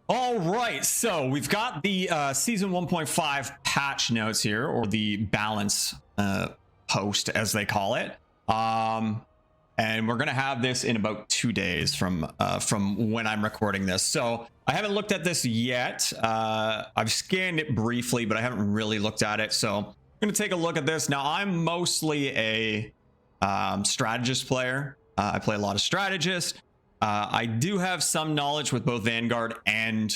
All right, so we've got the season 1.5 patch notes here, or the balance post as they call it. And we're gonna have this in about 2 days from when I'm recording this. So I haven't looked at this yet. I've scanned it briefly, but I haven't really looked at it. So I'm gonna take a look at this. Now I'm mostly a strategist player. I play a lot of strategist. I do have some knowledge with both Vanguard and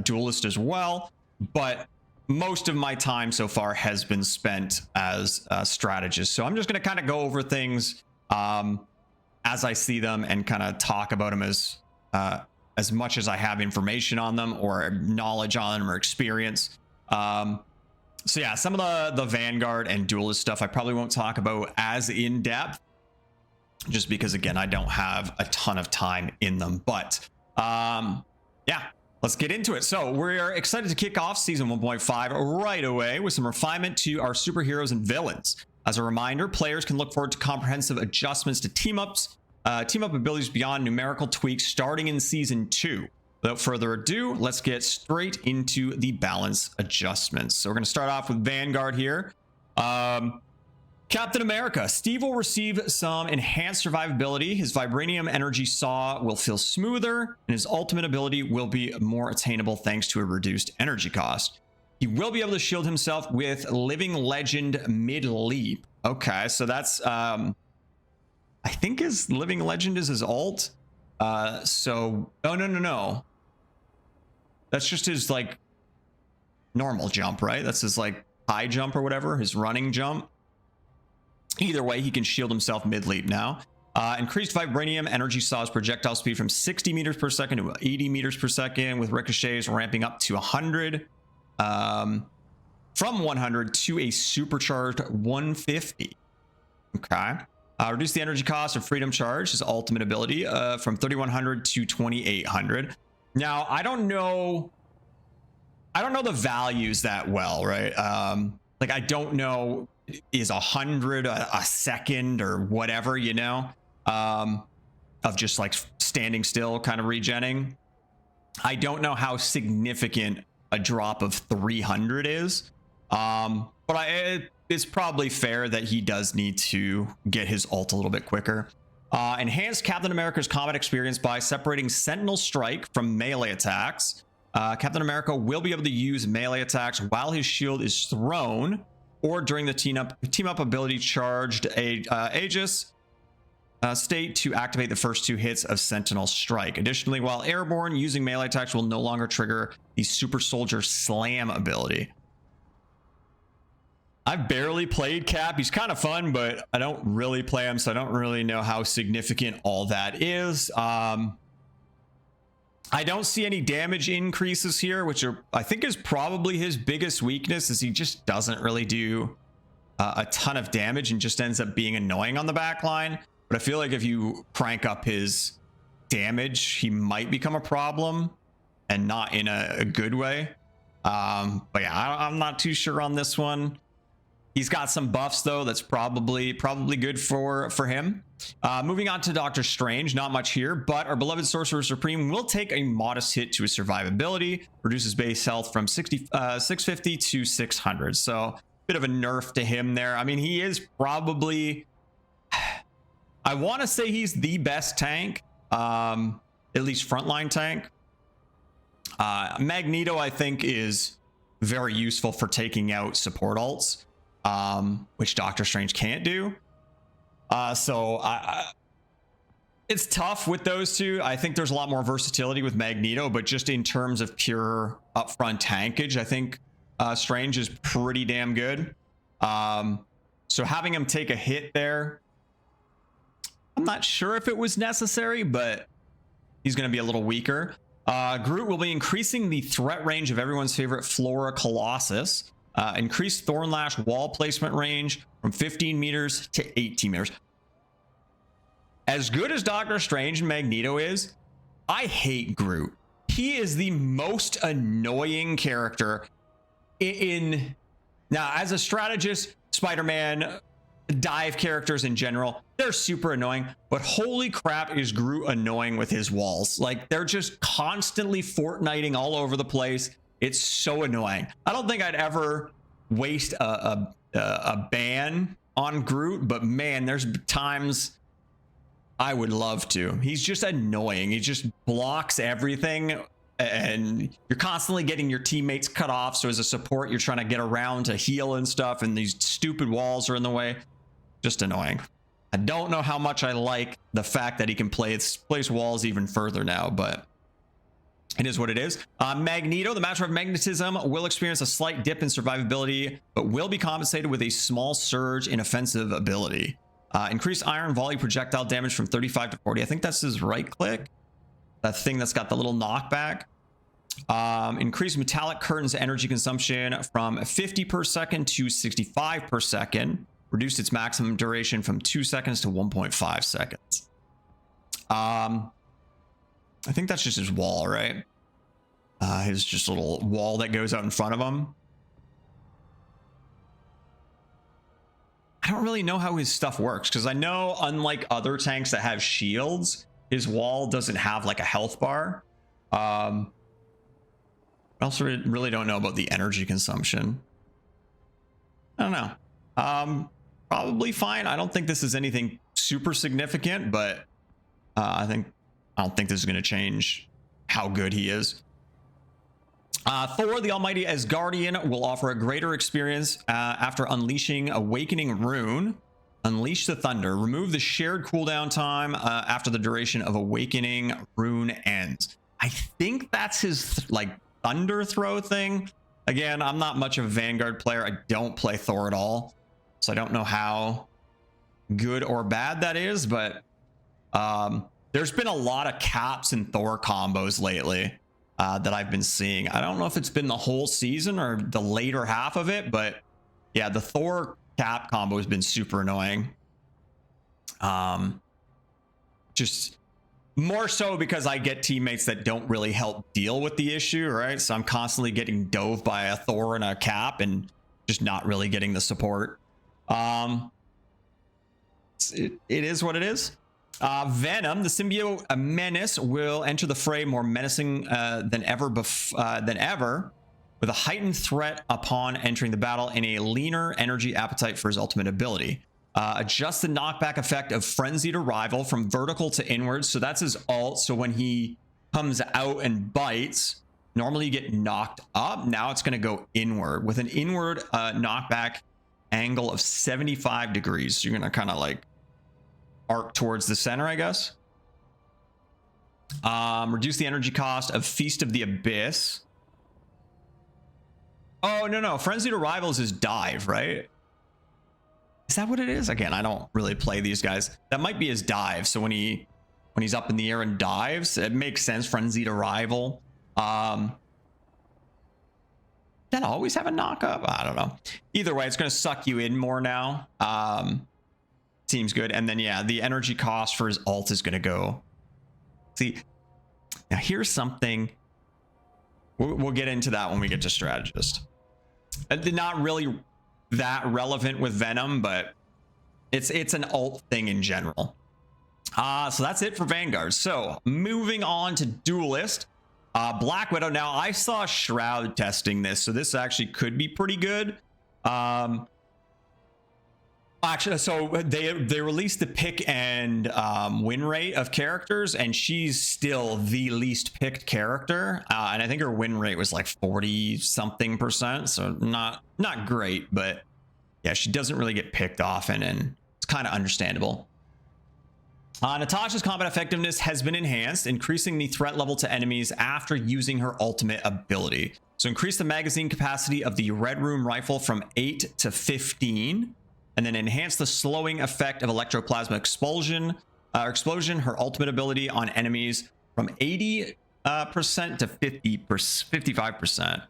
Duelist as well, but most of my time so far has been spent as a strategist. So I'm just going to kind of go over things as I see them and kind of talk about them as much as I have information on them or knowledge on them or experience. So yeah, some of the Vanguard and Duelist stuff I probably won't talk about as in depth, just because again I don't have a ton of time in them. But yeah, let's get into it. So we're excited to kick off season 1.5 right away with some refinement to our superheroes and villains. As a reminder, players can look forward to comprehensive adjustments to team up abilities beyond numerical tweaks starting in season 2. Without further ado, let's get straight into the balance adjustments. So we're going to start off with Vanguard here. Captain America. Steve will receive some enhanced survivability. His vibranium energy saw will feel smoother, and his ultimate ability will be more attainable thanks to a reduced energy cost. He will be able to shield himself with Living Legend mid-leap. Okay, so that's I think his Living Legend is his ult. So no. That's just his like normal jump, right? That's his like high jump or whatever, his running jump. Either way, he can shield himself mid-leap now. Increased vibranium energy saws projectile speed from 60 meters per second to 80 meters per second, with ricochets ramping up to 100. From 100 to a supercharged 150. Okay. Reduce the energy cost of Freedom Charge, his ultimate ability, from 3100 to 2800. Now, I don't know the values that well, right? Like I don't know, is 100 a second or whatever, you know, of just like standing still kind of regenning. I don't know how significant a drop of 300 is, but it's probably fair that he does need to get his ult a little bit quicker. Enhance Captain America's combat experience by separating Sentinel Strike from melee attacks. Captain America will be able to use melee attacks while his shield is thrown, or during the team up ability charged Aegis state to activate the first 2 hits of Sentinel Strike. Additionally, while airborne, using melee attacks will no longer trigger the Super Soldier Slam ability. I've barely played Cap. He's kind of fun, but I don't really play him, so I don't really know how significant all that is. I don't see any damage increases here, which I think is probably his biggest weakness, is he just doesn't really do a ton of damage and just ends up being annoying on the back line. But I feel like if you crank up his damage, he might become a problem, and not in a good way. But yeah, I'm not too sure on this one. He's got some buffs though. That's probably good for him. Moving on to Doctor Strange, not much here, but our beloved Sorcerer Supreme will take a modest hit to his survivability, reduces base health from 650 to 600. So bit of a nerf to him there. I mean, he is probably, I want to say he's the best tank, at least frontline tank. Magneto, I think, is very useful for taking out support ults, which Doctor Strange can't do. So it's tough with those two. I think there's a lot more versatility with Magneto, but just in terms of pure upfront tankage, I think Strange is pretty damn good. So having him take a hit there, I'm not sure if it was necessary, but he's going to be a little weaker. Groot will be increasing the threat range of everyone's favorite Flora Colossus. Increased Thornlash wall placement range from 15 meters to 18 meters. As good as Doctor Strange and Magneto is, I hate Groot. He is the most annoying character in... Now, as a strategist, Spider-Man, dive characters in general, they're super annoying, but holy crap is Groot annoying with his walls. Like, they're just constantly Fortniting all over the place. It's so annoying. I don't think I'd ever waste a ban on Groot, but man, there's times I would love to. He's just annoying. He just blocks everything, and you're constantly getting your teammates cut off. So as a support, you're trying to get around to heal and stuff, and these stupid walls are in the way. Just annoying. I don't know how much I like the fact that he can place walls even further now, but it is what it is. Magneto, the Master of Magnetism, will experience a slight dip in survivability, but will be compensated with a small surge in offensive ability. Increased iron volley projectile damage from 35 to 40. I think that's his right click. That thing that's got the little knockback. Increased metallic curtains energy consumption from 50 per second to 65 per second. Reduced its maximum duration from 2 seconds to 1.5 seconds. I think that's just his wall, right? His just little wall that goes out in front of him. I don't really know how his stuff works, because I know, unlike other tanks that have shields, his wall doesn't have like a health bar. I also really don't know about the energy consumption. I don't know. Probably fine. I don't think this is anything super significant, but I don't think this is going to change how good he is. Thor, the Almighty Asgardian, will offer a greater experience after unleashing Awakening Rune. Unleash the Thunder. Remove the shared cooldown time after the duration of Awakening Rune ends. I think that's his like Thunder Throw thing. Again, I'm not much of a Vanguard player. I don't play Thor at all, so I don't know how good or bad that is, but there's been a lot of caps and Thor combos lately that I've been seeing. I don't know if it's been the whole season or the later half of it, but yeah, the Thor cap combo has been super annoying. Just more so because I get teammates that don't really help deal with the issue, right? So I'm constantly getting dove by a Thor and a cap and just not really getting the support. It is what it is. Venom, the symbiote menace, will enter the fray more menacing than ever, with a heightened threat upon entering the battle and a leaner energy appetite for his ultimate ability. Adjust the knockback effect of Frenzied Arrival from vertical to inward. So that's his ult. So when he comes out and bites, normally you get knocked up. Now it's going to go inward with an inward knockback angle of 75 degrees. So you're going to kind of like arc towards the center, I guess. Reduce the energy cost of Feast of the Abyss. Oh, no. Frenzied Arrival is his dive, right? Is that what it is? Again, I don't really play these guys. That might be his dive. So when he's up in the air and dives, it makes sense. Frenzied Arrival. That always have a knock up? I don't know. Either way, it's going to suck you in more now. Seems good. And then, yeah, the energy cost for his ult is going to go. See, now here's something. We'll get into that when we get to Strategist. Not really that relevant with Venom, but it's an ult thing in general. So that's it for Vanguard. So moving on to Duelist. Black Widow. Now, I saw Shroud testing this, so this actually could be pretty good. Actually, so they released the pick and win rate of characters, and she's still the least picked character, and I think her win rate was like 40 something percent, so not great, but yeah, she doesn't really get picked often, and it's kind of understandable. Natasha's combat effectiveness has been enhanced, increasing the threat level to enemies after using her ultimate ability. So increase the magazine capacity of the Red Room rifle from 8 to 15. And then enhance the slowing effect of electroplasma explosion. Her ultimate ability on enemies from 80% to 55%.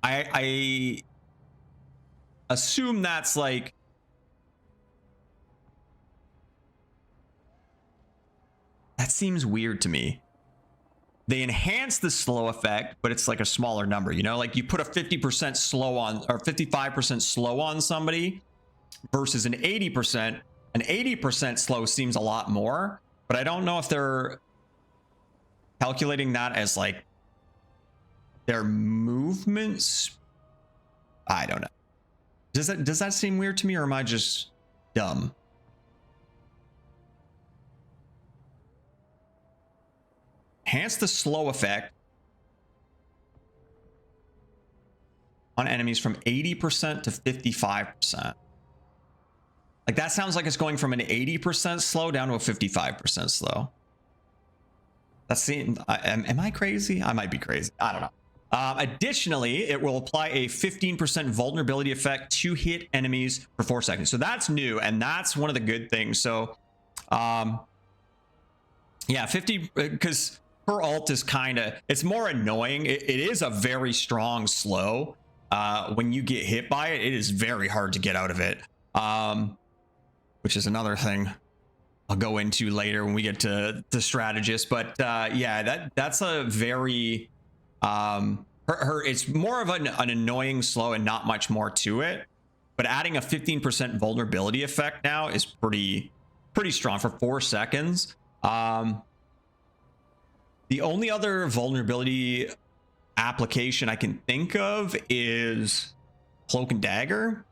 I assume that's like that seems weird to me. they enhance the slow effect, but it's like a smaller number, you know, like you put a 50% slow on or 55% slow on somebody versus an 80%. An 80% slow seems a lot more, but I don't know if they're calculating that as like their movements. I don't know. Does that seem weird to me, or am I just dumb? Enhance the slow effect on enemies from 80% to 55%. Like that sounds like it's going from an 80% slow down to a 55% slow. That's the, am I crazy? I might be crazy. I don't know. Additionally, it will apply a 15% vulnerability effect to hit enemies for 4 seconds. So that's new, and that's one of the good things. So, yeah, 50, because her ult is kind of, it's more annoying. It is a very strong slow. When you get hit by it, it is very hard to get out of it. Which is another thing I'll go into later when we get to the strategist. But yeah, that's a very it's more of an annoying slow and not much more to it. But adding a 15% vulnerability effect now is pretty strong for 4 seconds. The only other vulnerability application I can think of is Cloak and Dagger.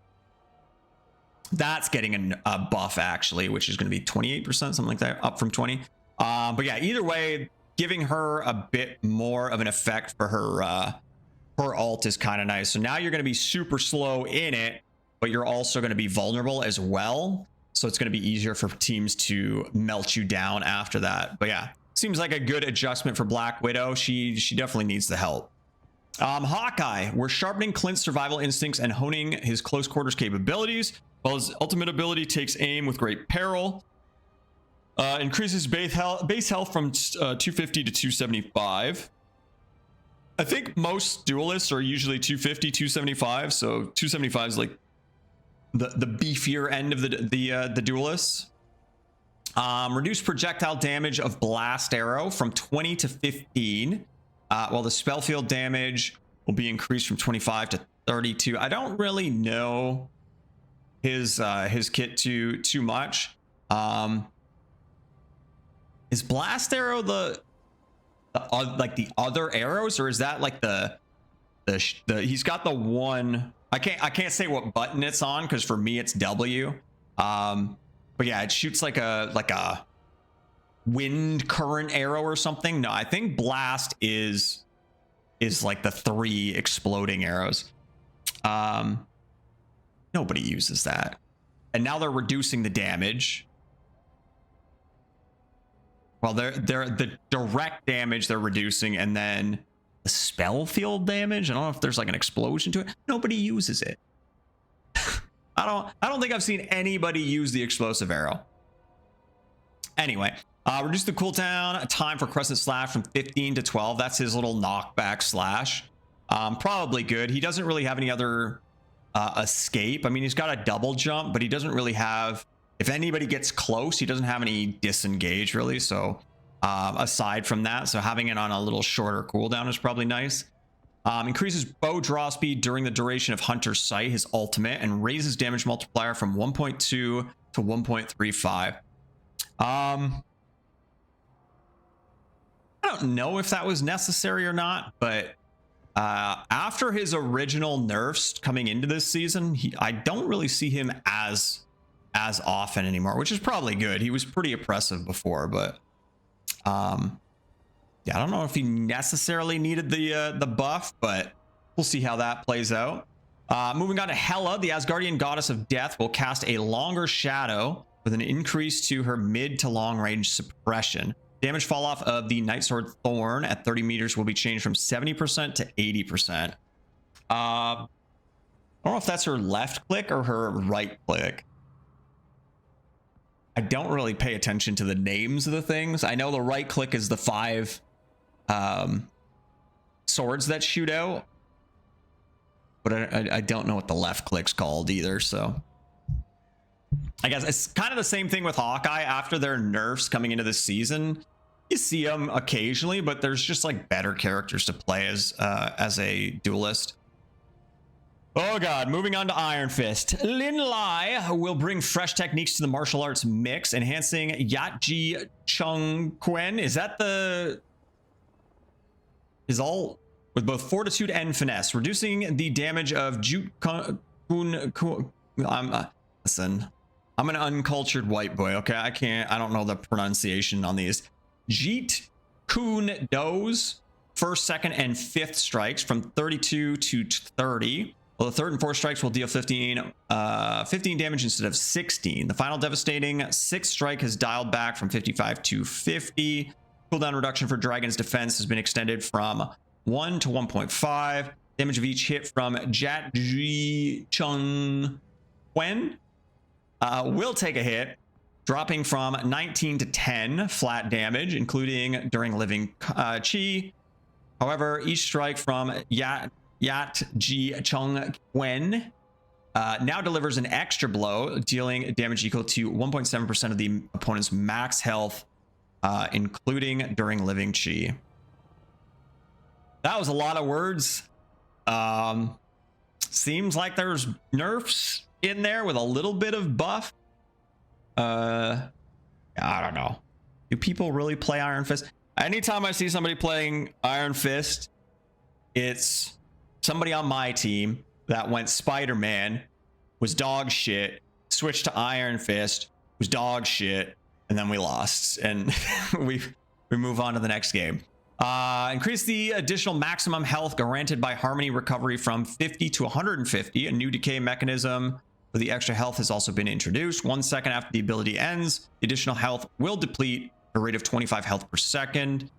That's getting a buff actually, which is going to be 28%, something like that, up from 20. But yeah, either way, giving her a bit more of an effect for her ult is kind of nice. So now you're going to be super slow in it, but you're also going to be vulnerable as well. So it's going to be easier for teams to melt you down after that. But yeah, seems like a good adjustment for Black Widow. She definitely needs the help. Hawkeye, we're sharpening Clint's survival instincts and honing his close quarters capabilities. While his ultimate ability takes aim with great peril. Increases base health from 250 to 275. I think most duelists are usually 250, 275. So 275 is like the beefier end of the duelists. Reduce projectile damage of blast arrow from 20 to 15. While the spell field damage will be increased from 25 to 32. I don't really know his kit too much. Is blast arrow the like the other arrows, or is that like the he's got the one, I can't say what button it's on because for me it's W. But yeah, it shoots like a wind current arrow or something. No, I think blast is like the 3 exploding arrows. Nobody uses that. And now they're reducing the damage. Well, they're the direct damage they're reducing, and then the spell field damage. I don't know if there's like an explosion to it. Nobody uses it. I don't think I've seen anybody use the explosive arrow. Anyway, reduce the cooldown time for Crescent Slash from 15 to 12. That's his little knockback slash. Probably good. He doesn't really have any other escape. I mean, he's got a double jump, but he doesn't really have, if anybody gets close, he doesn't have any disengage really. So aside from that, so having it on a little shorter cooldown is probably nice. Increases bow draw speed during the duration of Hunter's Sight, his ultimate, and raises damage multiplier from 1.2 to 1.35. I don't know if that was necessary or not, but after his original nerfs coming into this season, I don't really see him as often anymore, which is probably good. He was pretty oppressive before, but yeah, I don't know if he necessarily needed the buff, but we'll see how that plays out. Moving on to Hela, the Asgardian goddess of death, will cast a longer shadow with an increase to her mid to long range suppression. Damage fall off of the Nightsword Thorn at 30 meters will be changed from 70% to 80%. I don't know if that's her left click or her right click. I don't really pay attention to the names of the things. I know the right click is the 5 swords that shoot out, but I don't know what the left click's called either. So I guess it's kind of the same thing with Hawkeye. After their nerfs coming into this season, You see him occasionally, but there's just like better characters to play as a duelist. Oh god, moving on to Iron Fist. Lin Lai will bring fresh techniques to the martial arts mix, enhancing Yatji Chung Quen. Is that the... is all with both fortitude and finesse, reducing the damage of Jut Kun... listen, I'm an uncultured white boy, okay? I don't know the pronunciation on these. Jeet Kun Do's first, second, and fifth strikes from 32 to 30. Well, the third and fourth strikes will deal 15 damage instead of 16. The final devastating sixth strike has dialed back from 55 to 50. Cooldown reduction for Dragon's Defense has been extended from 1 to 1.5. Damage of each hit from Jatji Chung Quen will take a hit, dropping from 19 to 10 flat damage, including during living chi. However, each strike from Yatji Chung Quen now delivers an extra blow, dealing damage equal to 1.7% of the opponent's max health, including during living chi. That was a lot of words. Seems like there's nerfs in there with a little bit of buff. I don't know. Do people really play Iron Fist? Anytime I see somebody playing Iron Fist, it's somebody on my team that went Spider-Man, was dog shit, switched to Iron Fist, was dog shit, and then we lost. And we move on to the next game. Increase the additional maximum health granted by Harmony Recovery from 50 to 150. A new decay mechanism for the extra health has also been introduced. 1 second after the ability ends, the additional health will deplete at a rate of 25 health per second.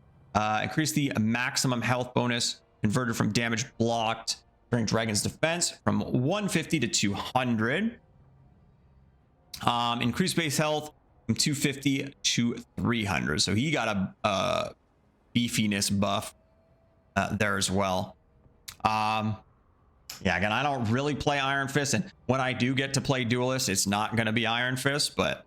Increase the maximum health bonus converted from damage blocked during Dragon's Defense from 150 to 200. Increase base health from 250 to 300. So he got a beefiness buff there as well. Yeah, again, I don't really play Iron Fist, and when I do get to play Duelist, it's not going to be Iron Fist, but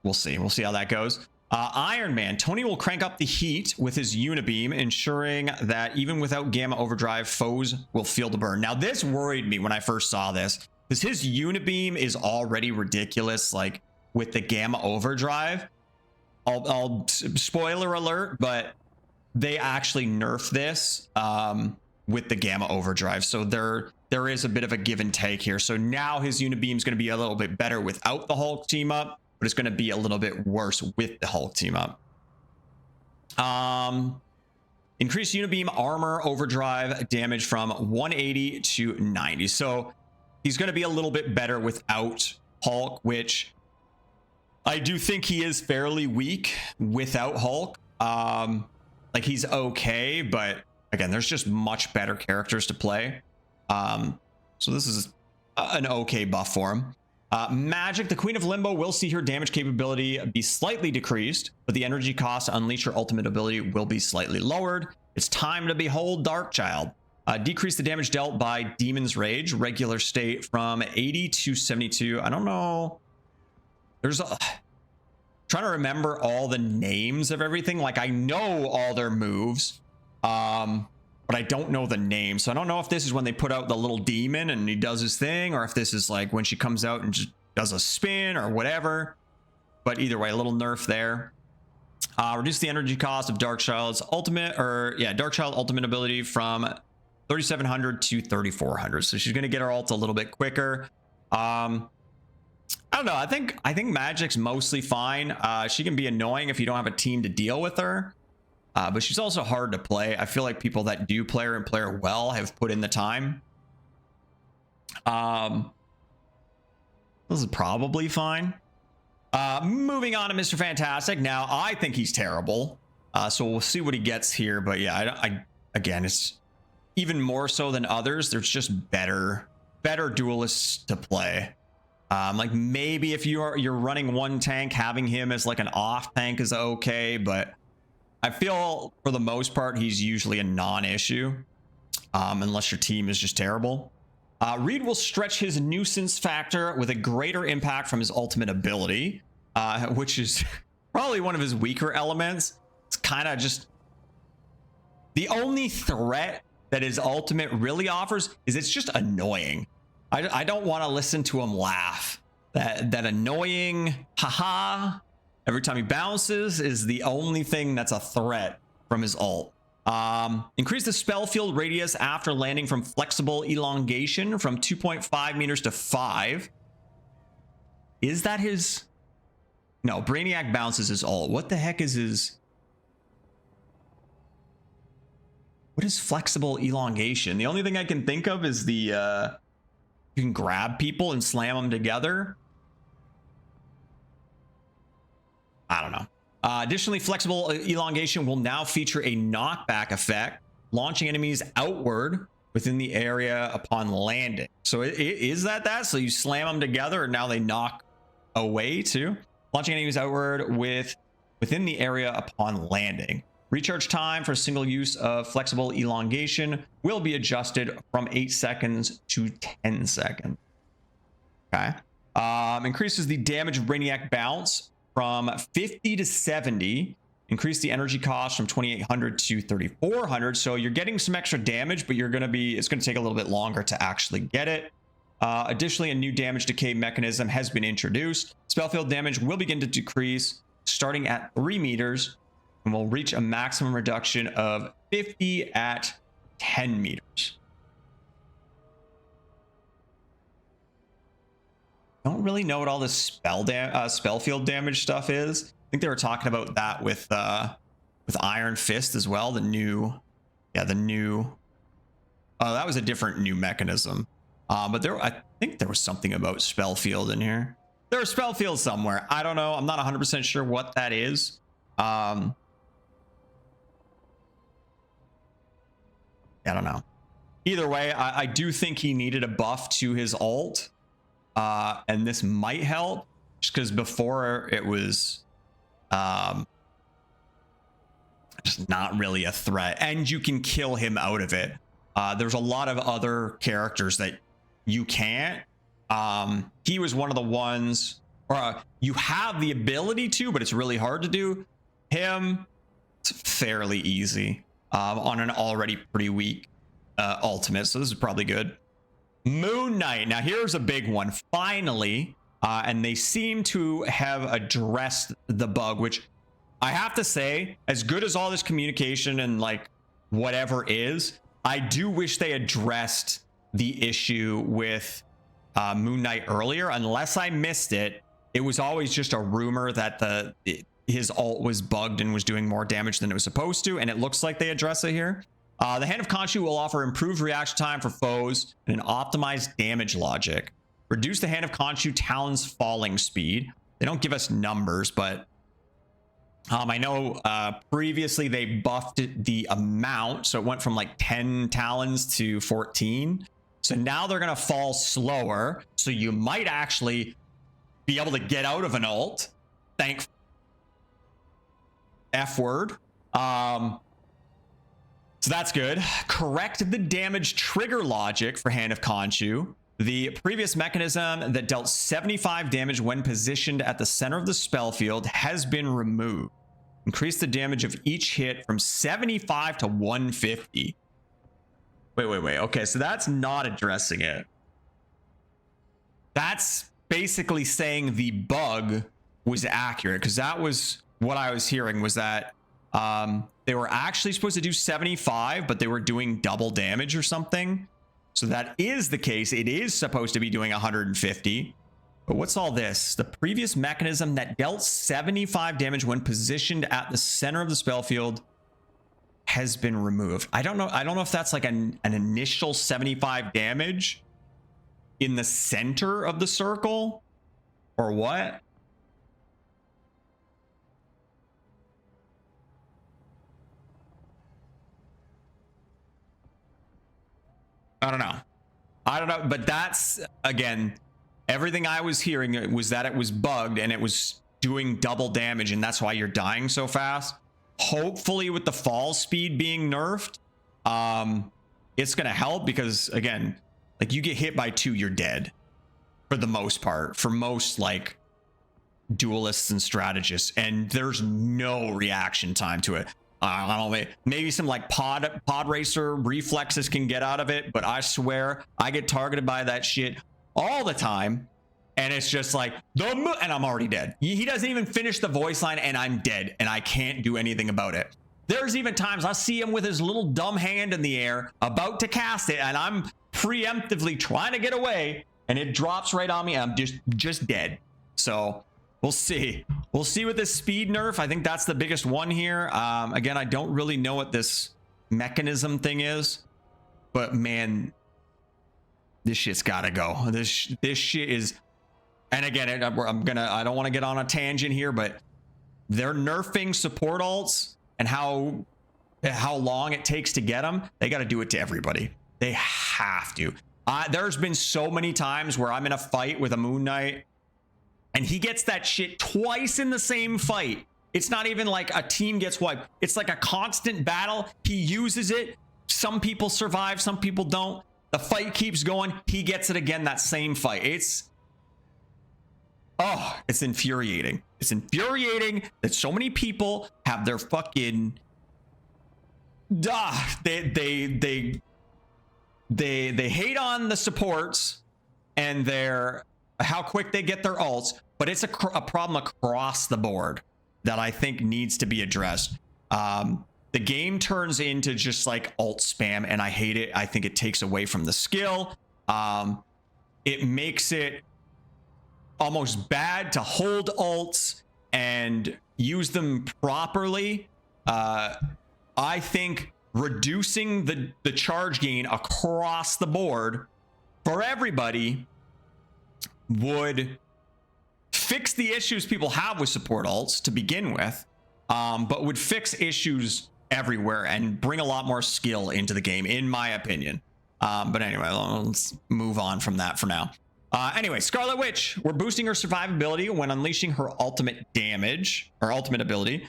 we'll see. We'll see how that goes. Iron Man. Tony will crank up the heat with his Unibeam, ensuring that even without Gamma Overdrive, foes will feel the burn. Now, this worried me when I first saw this, because his Unibeam is already ridiculous, like with the Gamma Overdrive. I'll spoiler alert, but they actually nerfed this with the Gamma Overdrive. So there is a bit of a give and take here. So now his Unibeam is going to be a little bit better without the Hulk team up, but it's going to be a little bit worse with the Hulk team up. Increase Unibeam armor overdrive damage from 180 to 90. So he's going to be a little bit better without Hulk, which I do think he is fairly weak without Hulk. Like he's okay, but again, there's just much better characters to play. So this is an okay buff for him. Magic, the Queen of Limbo will see her damage capability be slightly decreased, but the energy cost to unleash her ultimate ability will be slightly lowered. It's time to behold Darkchild. Decrease the damage dealt by Demon's Rage, regular state from 80 to 72. I don't know. There's a... trying to remember all the names of everything. Like I know all their moves, but I don't know the name. So I don't know if this is when they put out the little demon and he does his thing, or if this is like when she comes out and just does a spin or whatever. But either way, a little nerf there. Reduce the energy cost of Darkchild's ultimate, Darkchild ultimate ability from 3,700 to 3,400. So she's going to get her ult a little bit quicker. I don't know. I think Magic's mostly fine. She can be annoying if you don't have a team to deal with her. But she's also hard to play. I feel like people that do play her and play her well have put in the time. This is probably fine. Moving on to Mr. Fantastic. Now, I think he's terrible. So we'll see what he gets here. But yeah, again, it's even more so than others. There's just better duelists to play. Like maybe if you're running one tank, having him as like an off tank is okay, but I feel for the most part he's usually a non-issue, unless your team is just terrible. Reed will stretch his nuisance factor with a greater impact from his ultimate ability, which is Probably one of his weaker elements. It's kind of just the only threat that his ultimate really offers is it's just annoying. I don't want to listen to him laugh. That annoying haha every time he bounces is the only thing that's a threat from his ult. Increase the spell field radius after landing from flexible elongation from 2.5 meters to 5. Is that his? No, Brainiac bounces his ult. What the heck is his? What is flexible elongation? The only thing I can think of is the you can grab people and slam them together. I don't know. Additionally, flexible elongation will now feature a knockback effect, launching enemies outward within the area upon landing. So is that? So you slam them together and now they knock away too? Launching enemies outward within the area upon landing. Recharge time for single use of flexible elongation will be adjusted from 8 seconds to 10 seconds. Okay. Increases the damage of Brainiac bounce from 50 to 70. Increase the energy cost from 2,800 to 3,400. So you're getting some extra damage, but it's going to take a little bit longer to actually get it. Additionally, a new damage decay mechanism has been introduced. Spellfield damage will begin to decrease starting at 3 meters and will reach a maximum reduction of 50 at 10 meters. Don't really know what all this spellfield damage stuff is. I think they were talking about that with Iron Fist as well. Oh, that was a different new mechanism. But I think there was something about spellfield in here. There's spellfield somewhere. I don't know. I'm not 100% sure what that is. I don't know. Either way, I do think he needed a buff to his ult. And this might help just because before it was just not really a threat, and you can kill him out of it. There's a lot of other characters that you can't. He was one of the ones, or you have the ability to, but it's really hard to do. Him, it's fairly easy on an already pretty weak ultimate, so this is probably good. Moon Knight. Now here's a big one. Finally, and they seem to have addressed the bug, which I have to say, as good as all this communication and like whatever is, I do wish they addressed the issue with Moon Knight earlier. Unless I missed it, it was always just a rumor that his ult was bugged and was doing more damage than it was supposed to, and it looks like they address it here. The Hand of Khonshu will offer improved reaction time for foes and an optimized damage logic. Reduce the Hand of Khonshu Talon's falling speed. They don't give us numbers, but I know previously they buffed the amount, so it went from like 10 talons to 14. So now they're going to fall slower, so you might actually be able to get out of an ult. Thank F word. So that's good. Correct the damage trigger logic for Hand of Khonshu. The previous mechanism that dealt 75 damage when positioned at the center of the spell field has been removed. Increase the damage of each hit from 75 to 150. Wait. Okay, so that's not addressing it. That's basically saying the bug was accurate, because that was what I was hearing, was that they were actually supposed to do 75, but they were doing double damage or something. So that is the case. It is supposed to be doing 150. But what's all this? The previous mechanism that dealt 75 damage when positioned at the center of the spell field has been removed. I don't know if that's like an initial 75 damage in the center of the circle or what. I don't know, but that's, again, everything I was hearing was that it was bugged and it was doing double damage, and that's why you're dying so fast. Hopefully with the fall speed being nerfed, it's gonna help, because again, like, you get hit by 2, you're dead for the most part, for most like duelists and strategists, and there's no reaction time to it. I don't know, maybe some like pod racer reflexes can get out of it, but I swear I get targeted by that shit all the time. And it's just like, and I'm already dead. He doesn't even finish the voice line and I'm dead and I can't do anything about it. There's even times I see him with his little dumb hand in the air about to cast it and I'm preemptively trying to get away and it drops right on me. I'm just dead. So we'll see. We'll see with this speed nerf. I think that's the biggest one here. Again, I don't really know what this mechanism thing is, but man, this shit's gotta go. This shit is. And again, I don't want to get on a tangent here, but they're nerfing support alts and how long it takes to get them. They got to do it to everybody. They have to. There's been so many times where I'm in a fight with a Moon Knight and he gets that shit twice in the same fight. It's not even like a team gets wiped. It's like a constant battle. He uses it. Some people survive, some people don't. The fight keeps going. He gets it again that same fight. It's infuriating. It's infuriating that so many people have their fucking they hate on the supports and how quick they get their ults, but it's a problem across the board that I think needs to be addressed. The game turns into just like ult spam and I hate it. I think it takes away from the skill. It makes it almost bad to hold ults and use them properly. I think reducing the charge gain across the board for everybody would fix the issues people have with support ults to begin with, but would fix issues everywhere and bring a lot more skill into the game, in my opinion. But anyway, let's move on from that for now. Anyway, Scarlet Witch, we're boosting her survivability when unleashing her ultimate damage, or ultimate ability.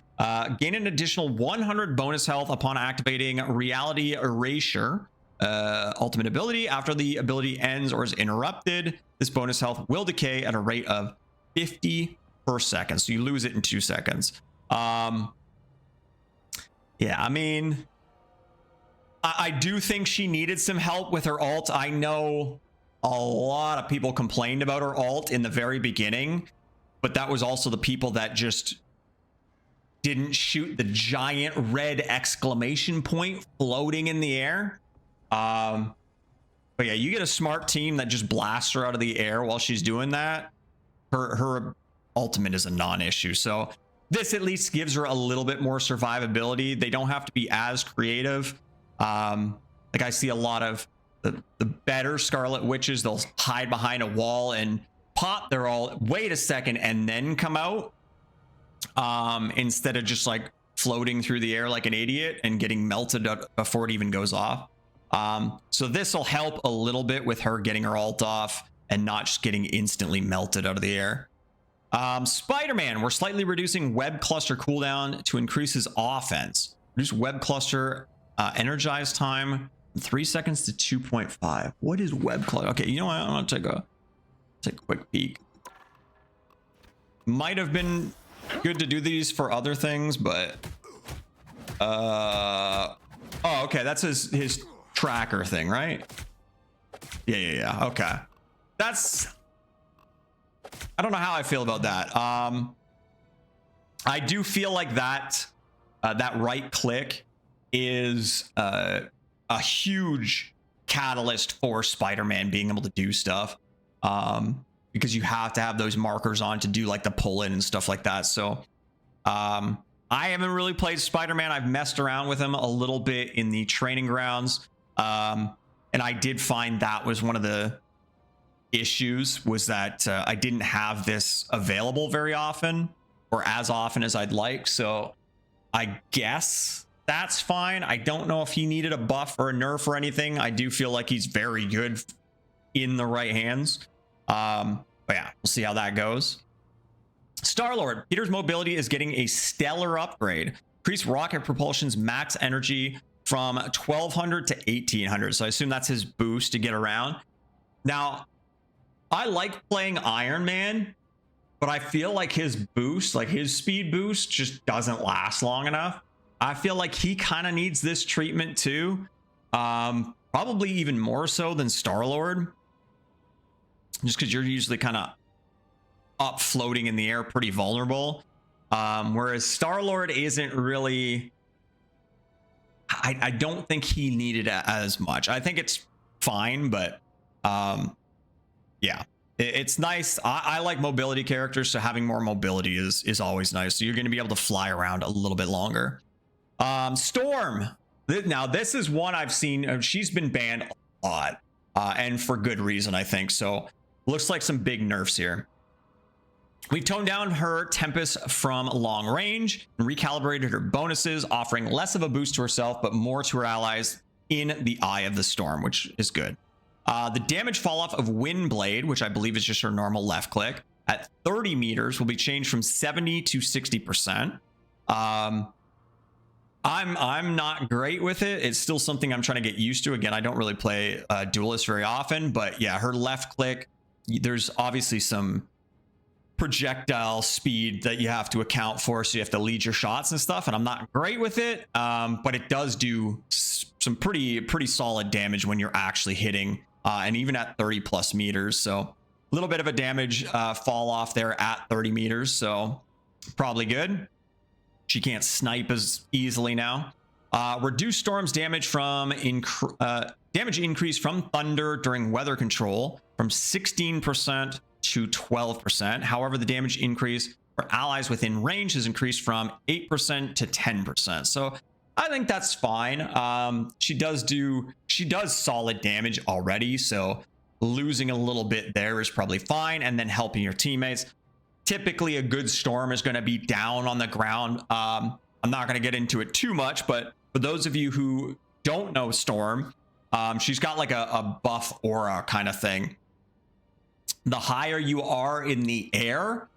Gain an additional 100 bonus health upon activating Reality Erasure. Ultimate ability, after the ability ends or is interrupted, this bonus health will decay at a rate of 50 per second. So you lose it in 2 seconds. Yeah, I mean, I do think she needed some help with her ult. I know a lot of people complained about her ult in the very beginning, but that was also the people that just didn't shoot the giant red exclamation point floating in the air. But yeah, you get a smart team that just blasts her out of the air while she's doing that. Her ultimate is a non-issue. So this at least gives her a little bit more survivability. They don't have to be as creative. Like I see a lot of the better Scarlet Witches, they'll hide behind a wall and pop their ult, wait a second, and then come out. Instead of just like floating through the air like an idiot and getting melted before it even goes off. So this will help a little bit with her getting her ult off and not just getting instantly melted out of the air. Spider-Man, we're slightly reducing web cluster cooldown to increase his offense. Reduce web cluster energize time from 3 seconds to 2.5. What is web cluster? Okay, you know what? I'm gonna take a quick peek. Might have been good to do these for other things, but oh, okay, that's his tracker thing, right? Yeah. Okay, that's, I don't know how I feel about that. I do feel like that right click is a huge catalyst for Spider-Man being able to do stuff, because you have to have those markers on to do like the pull in and stuff like that. So I haven't really played Spider-Man. I've messed around with him a little bit in the training grounds, and I did find that was one of the issues, was that I didn't have this available very often, or as often as I'd like. So I guess that's fine. I don't know if he needed a buff or a nerf or anything. I do feel like he's very good in the right hands. But yeah, we'll see how that goes. Star-Lord, Peter's mobility is getting a stellar upgrade. Increase rocket propulsion's max energy from 1200 to 1800. So I assume that's his boost to get around. Now, I like playing Iron Man, but I feel like his boost, like his speed boost, just doesn't last long enough. I feel like he kind of needs this treatment too. Probably even more so than Star-Lord, just because you're usually kind of up floating in the air, pretty vulnerable. Whereas Star-Lord isn't really, I don't think he needed it as much. I think it's fine, but yeah, it's nice. I like mobility characters, so having more mobility is always nice. So you're going to be able to fly around a little bit longer. Storm. Now, this is one I've seen. She's been banned a lot, and for good reason, I think. So looks like some big nerfs here. We've toned down her Tempest from long range and recalibrated her bonuses, offering less of a boost to herself, but more to her allies in the Eye of the Storm, which is good. The damage fall off of Windblade, which I believe is just her normal left click, at 30 meters will be changed from 70 to 60%. I'm not great with it. It's still something I'm trying to get used to. Again, I don't really play Duelist very often, but yeah, her left click, there's obviously some projectile speed that you have to account for, so you have to lead your shots and stuff, and I'm not great with it, but it does do some pretty solid damage when you're actually hitting, and even at 30 plus meters. So a little bit of a damage fall off there at 30 meters, so probably good. She can't snipe as easily now. Reduce Storm's damage from damage increase from thunder during weather control from 16% to 12%. However, the damage increase for allies within range has increased from 8% to 10%. So I think that's fine. She does solid damage already, so losing a little bit there is probably fine, and then helping your teammates. Typically, a good Storm is going to be down on the ground. I'm not going to get into it too much, but for those of you who don't know Storm, she's got like a buff aura kind of thing. The higher you are in the air,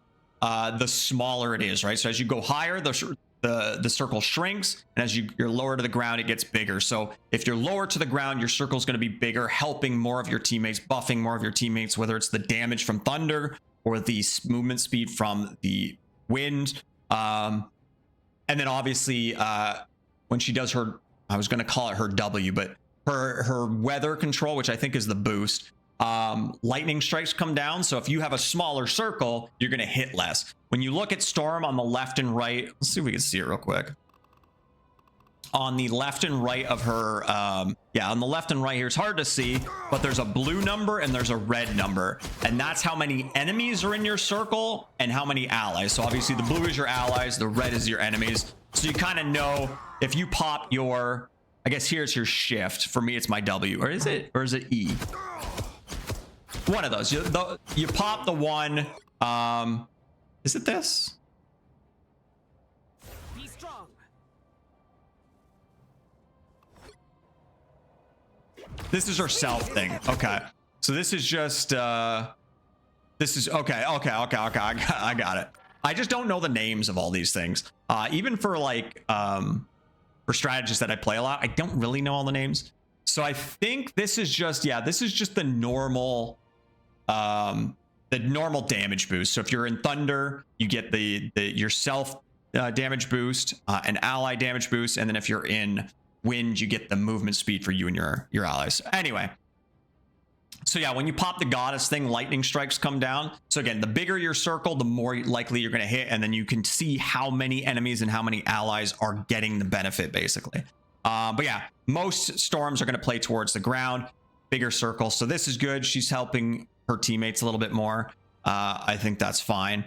the smaller it is, right? So as you go higher, the circle shrinks, and as you're lower to the ground, it gets bigger. So if you're lower to the ground, your circle is going to be bigger, helping more of your teammates, buffing more of your teammates, whether it's the damage from thunder or the movement speed from the wind. And then obviously when she does her, I was going to call it her W, but her weather control, which I think is the boost, lightning strikes come down. So if you have a smaller circle, you're going to hit less. When you look at Storm on the left and right, let's see if we can see it real quick. On the left and right of her, yeah, on the left and right here, it's hard to see, but there's a blue number and there's a red number, and that's how many enemies are in your circle and how many allies. So obviously the blue is your allies, the red is your enemies. So you kind of know if you pop your, I guess here's your shift. For me, it's my W, or is it E? One of those. You pop the one. Is it this? Be strong. This is her self thing. Okay, so this is just this is okay. I got it. I just don't know the names of all these things. Even for like for strategists that I play a lot, I don't really know all the names. So I think this is just, yeah, this is just the normal damage boost. So if you're in thunder, you get the yourself damage boost, an ally damage boost, and then if you're in wind, you get the movement speed for you and your allies. Anyway, so yeah, when you pop the goddess thing, lightning strikes come down. So again, the bigger your circle, the more likely you're going to hit, and then you can see how many enemies and how many allies are getting the benefit, basically. But yeah, most storms are going to play towards the ground, bigger circle. So this is good. She's helping her teammates a little bit more. I think that's fine.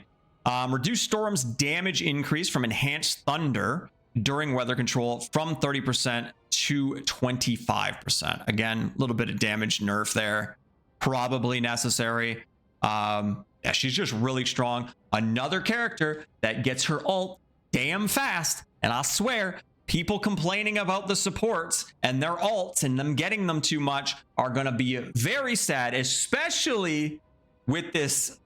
Reduce storm's damage increase from enhanced thunder during weather control from 30% to 25%. Again, a little bit of damage nerf there, probably necessary. Yeah, she's just really strong. Another character that gets her ult damn fast, and I swear people complaining about the supports and their ults and them getting them too much are going to be very sad, especially with this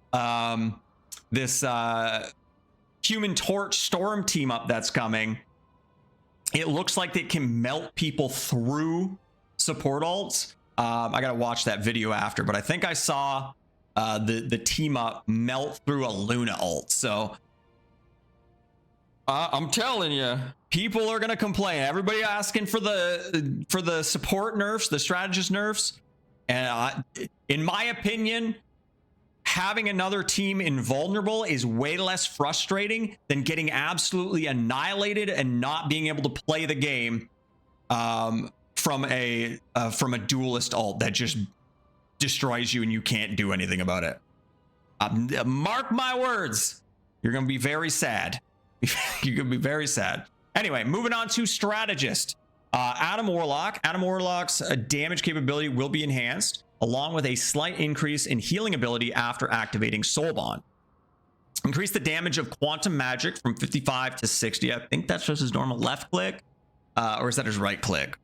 Human Torch Storm team up that's coming. It looks like it can melt people through support ults. I gotta watch that video after, but I think I saw the team up melt through a Luna ult. So I'm telling you, people are gonna complain. Everybody asking for the support nerfs, the strategist nerfs, and in my opinion, having another team invulnerable is way less frustrating than getting absolutely annihilated and not being able to play the game from a duelist ult that just destroys you and you can't do anything about it. Mark my words, you're gonna be very sad. You're gonna be very sad. Anyway, moving on to strategist. Adam Warlock. Adam Warlock's damage capability will be enhanced, along with a slight increase in healing ability after activating Soul Bond. Increase the damage of quantum magic from 55 to 60. I think that's just his normal left click, or is that his right click?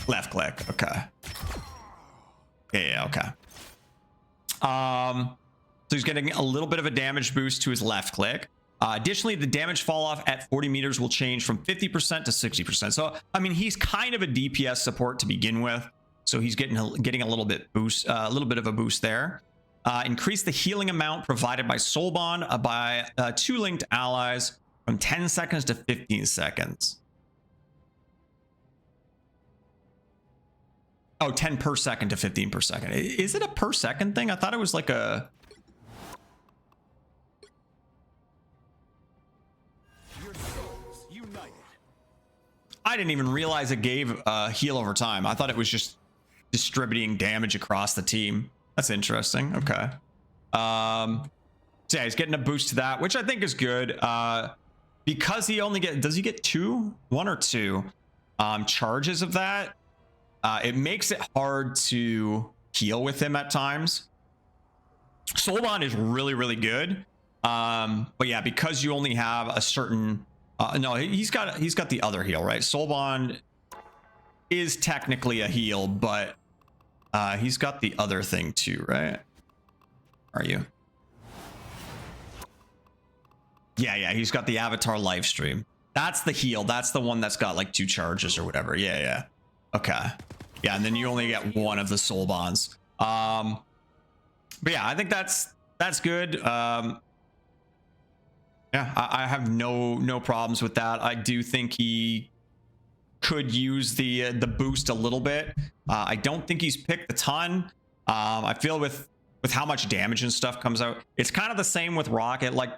Left click. Okay. Yeah. Okay. So he's getting a little bit of a damage boost to his left click. Additionally, the damage fall off at 40 meters will change from 50% to 60%. So, I mean, he's kind of a DPS support to begin with. So he's getting a little bit of a boost there. Increase the healing amount provided by Soul Bond by 2 linked allies from 10 seconds to 15 seconds. Oh, 10 per second to 15 per second. Is it a per second thing? I thought it was like a... I didn't even realize it gave heal over time. I thought it was just distributing damage across the team. That's interesting. Okay. So yeah, he's getting a boost to that, which I think is good. Because he only does he get one or two charges of that? It makes it hard to heal with him at times. Soul Bond is really, really good. But yeah, because you only have a certain... no, he's got the other heal, right? Soul Bond is technically a heal, but he's got the other thing too, right? Are you? Yeah, he's got the Avatar live stream. That's the heal. That's the one that's got like 2 charges or whatever. Yeah. Okay. Yeah, and then you only get one of the Soul Bonds. But yeah, I think that's good. Yeah, I have no problems with that. I do think he could use the boost a little bit. I don't think he's picked a ton. I feel with how much damage and stuff comes out, it's kind of the same with Rocket. Like,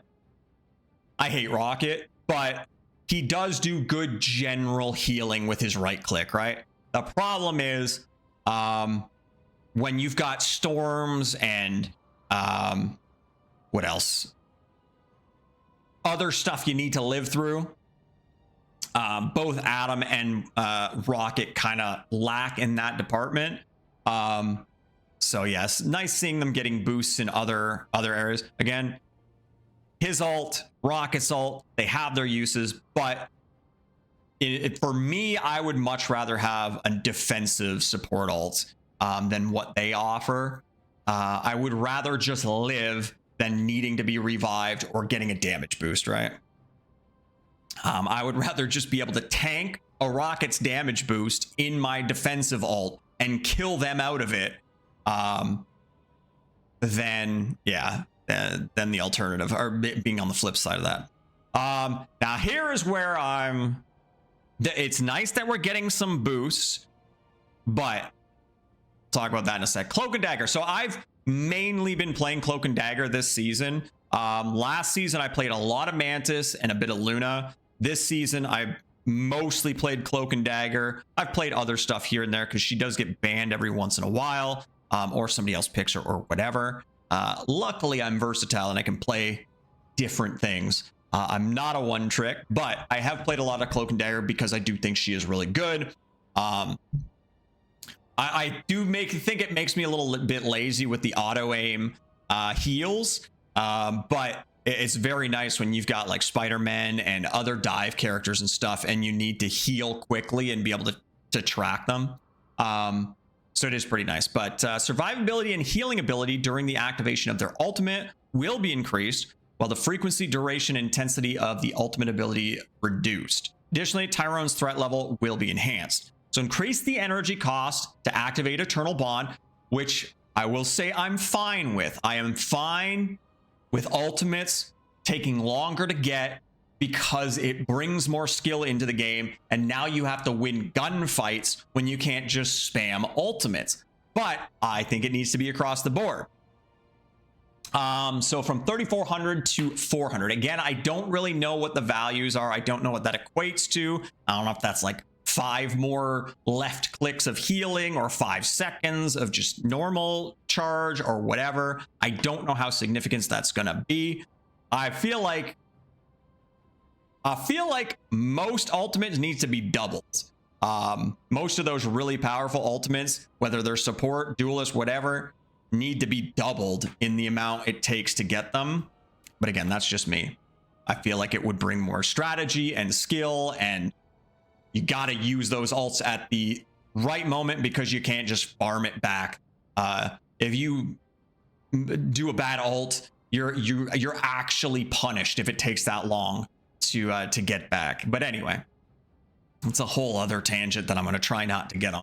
I hate Rocket, but he does do good general healing with his right click, right? The problem is when you've got storms and what else? Other stuff you need to live through. Both Adam and Rocket kind of lack in that department. So yes, nice seeing them getting boosts in other areas. Again, his ult, Rocket's ult, they have their uses, but for me, I would much rather have a defensive support ult than what they offer. I would rather just live than needing to be revived or getting a damage boost, right? I would rather just be able to tank a Rocket's damage boost in my defensive ult and kill them out of it than the alternative, or being on the flip side of that. Now here is where it's nice that we're getting some boosts, but talk about that in a sec. Cloak and Dagger. So I've mainly been playing Cloak and Dagger this season. Last season I played a lot of Mantis and a bit of Luna. This season I mostly played Cloak and Dagger. I've played other stuff here and there because she does get banned every once in a while, or somebody else picks her or whatever. Luckily I'm versatile and I can play different things. I'm not a one trick, but I have played a lot of Cloak and Dagger because I do think she is really good. I do think it makes me a little bit lazy with the auto aim heals, but it's very nice when you've got like Spider-Man and other dive characters and stuff, and you need to heal quickly and be able to track them. So it is pretty nice. But survivability and healing ability during the activation of their ultimate will be increased, while the frequency, duration, and intensity of the ultimate ability reduced. Additionally, Tyrone's threat level will be enhanced. So increase the energy cost to activate Eternal Bond, which I will say I'm fine with. I am fine with ultimates taking longer to get because it brings more skill into the game, and now you have to win gunfights when you can't just spam ultimates. But I think it needs to be across the board. So from 3,400 to 400. Again, I don't really know what the values are. I don't know what that equates to. I don't know if that's like 5 more left clicks of healing or 5 seconds of just normal charge or whatever. I don't know how significant that's going to be. I feel like most ultimates needs to be doubled. Most of those really powerful ultimates, whether they're support, duelist, whatever, need to be doubled in the amount it takes to get them. But again, that's just me. I feel like it would bring more strategy and skill, and you got to use those ults at the right moment because you can't just farm it back. If you do a bad ult, you're actually punished if it takes that long to get back. But anyway, it's a whole other tangent that I'm going to try not to get on.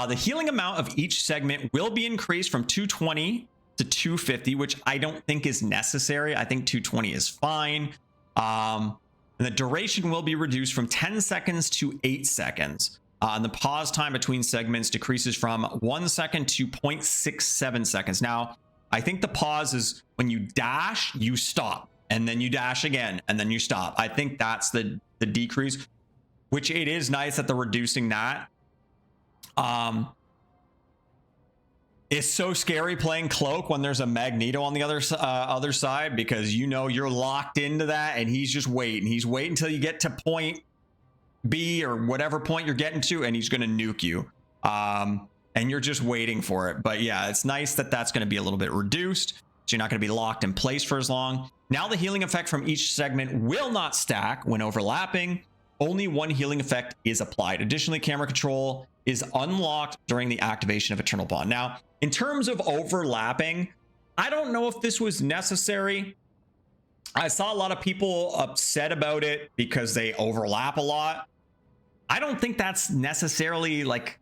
The healing amount of each segment will be increased from 220 to 250, which I don't think is necessary. I think 220 is fine. And the duration will be reduced from 10 seconds to 8 seconds. And the pause time between segments decreases from 1 second to 0.67 seconds. Now, I think the pause is when you dash, you stop, and then you dash again, and then you stop. I think that's the decrease, which it is nice that they're reducing that. It's so scary playing Cloak when there's a Magneto on the other side, because you know you're locked into that, and he's just waiting. He's waiting until you get to point B or whatever point you're getting to, and he's going to nuke you. And you're just waiting for it. But yeah, it's nice that that's going to be a little bit reduced, so you're not going to be locked in place for as long. Now the healing effect from each segment will not stack when overlapping. Only one healing effect is applied. Additionally, camera control is unlocked during the activation of Eternal Bond. Now, in terms of overlapping, I don't know if this was necessary. I saw a lot of people upset about it because they overlap a lot. I don't think that's necessarily like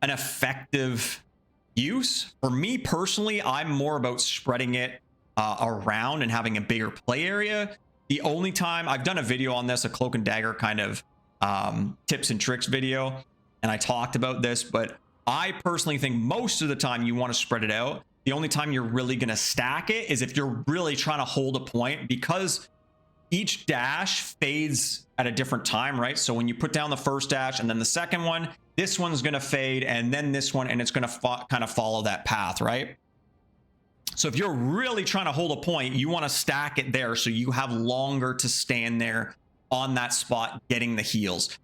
an effective use. For me personally, I'm more about spreading it around and having a bigger play area. The only time I've done a video on this, a Cloak and Dagger kind of tips and tricks video, and I talked about this, but I personally think most of the time you want to spread it out. The only time you're really going to stack it is if you're really trying to hold a point, because each dash fades at a different time, right? So when you put down the first dash and then the second one, this one's going to fade, and then this one, and it's going to kind of follow that path, right? So if you're really trying to hold a point, you want to stack it there so you have longer to stand there on that spot getting the heals.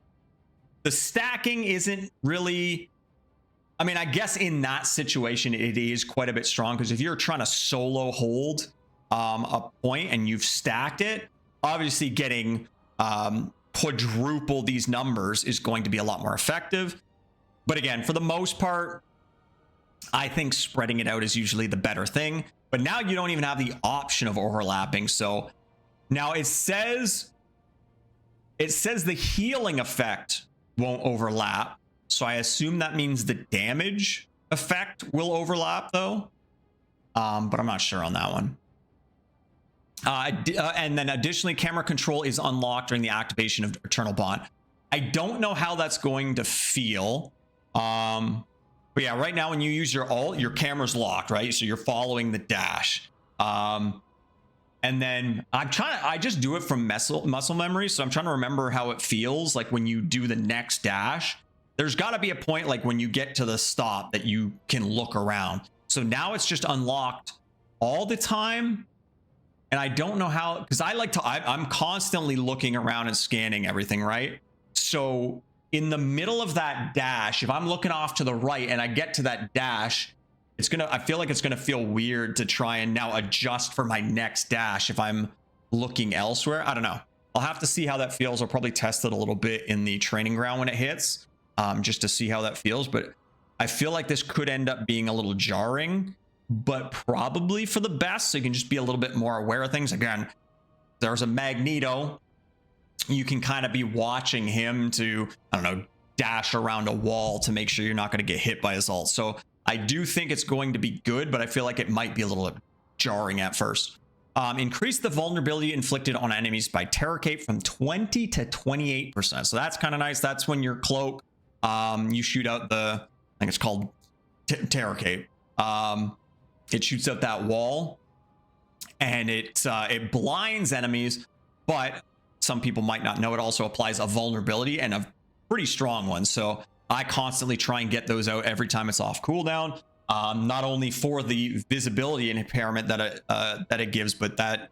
The stacking isn't really, I mean, I guess in that situation it is quite a bit strong, because if you're trying to solo hold a point and you've stacked it, obviously getting quadruple these numbers is going to be a lot more effective. But again, for the most part, I think spreading it out is usually the better thing. But now you don't even have the option of overlapping. So now it says the healing effect won't overlap. So I assume that means the damage effect will overlap though. But I'm not sure on that one. And then additionally, camera control is unlocked during the activation of Eternal Bond. I don't know how that's going to feel. But yeah, right now when you use your ult, your camera's locked, right? So you're following the dash. And then I just do it from muscle memory. So I'm trying to remember how it feels like when you do the next dash. There's got to be a point like when you get to the stop that you can look around. So now it's just unlocked all the time. And I don't know how, because I'm constantly looking around and scanning everything, right? So in the middle of that dash, if I'm looking off to the right and I get to that dash, I feel like it's gonna feel weird to try and now adjust for my next dash if I'm looking elsewhere. I don't know. I'll have to see how that feels. I'll probably test it a little bit in the training ground when it hits, just to see how that feels. But I feel like this could end up being a little jarring, but probably for the best, so you can just be a little bit more aware of things. Again, there's a Magneto you can kind of be watching him to, I don't know, dash around a wall to make sure you're not going to get hit by his ult. So I do think it's going to be good, but I feel like it might be a little jarring at first. Increase the vulnerability inflicted on enemies by Terror Cape from 20 to 28%. So that's kind of nice. That's when your cloak, you shoot out the, I think it's called Terror Cape. It shoots out that wall and it blinds enemies, but some people might not know it also applies a vulnerability and a pretty strong one. So I constantly try and get those out every time it's off cooldown. Not only for the visibility and impairment that it gives, but that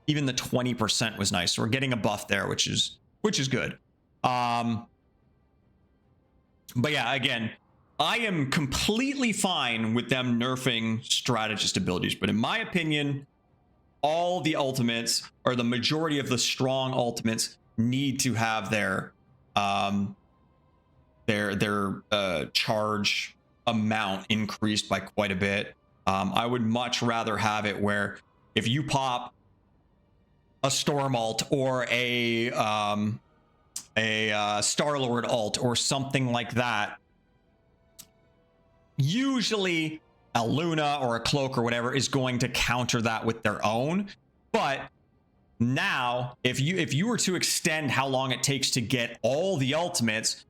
even the 20% was nice. So we're getting a buff there, which is good. But yeah, again, I am completely fine with them nerfing strategist abilities, but in my opinion, all the ultimates, or the majority of the strong ultimates, need to have their charge amount increased by quite a bit. I would much rather have it where if you pop a Storm ult or a Star-Lord ult or something like that, usually a Luna or a Cloak or whatever is going to counter that with their own. But now if you were to extend how long it takes to get all the ultimates,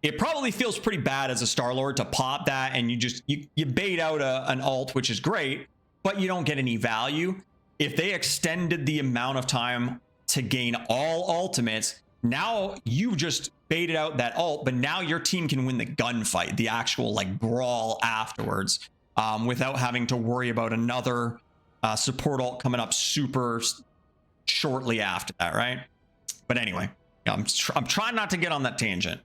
it probably feels pretty bad as a Star-Lord to pop that and you bait out an ult, which is great, but you don't get any value. If they extended the amount of time to gain all ultimates, now you just baited out that ult, but now your team can win the gunfight, the actual like brawl afterwards, without having to worry about another support ult coming up super shortly after that, right? But anyway, I'm trying not to get on that tangent.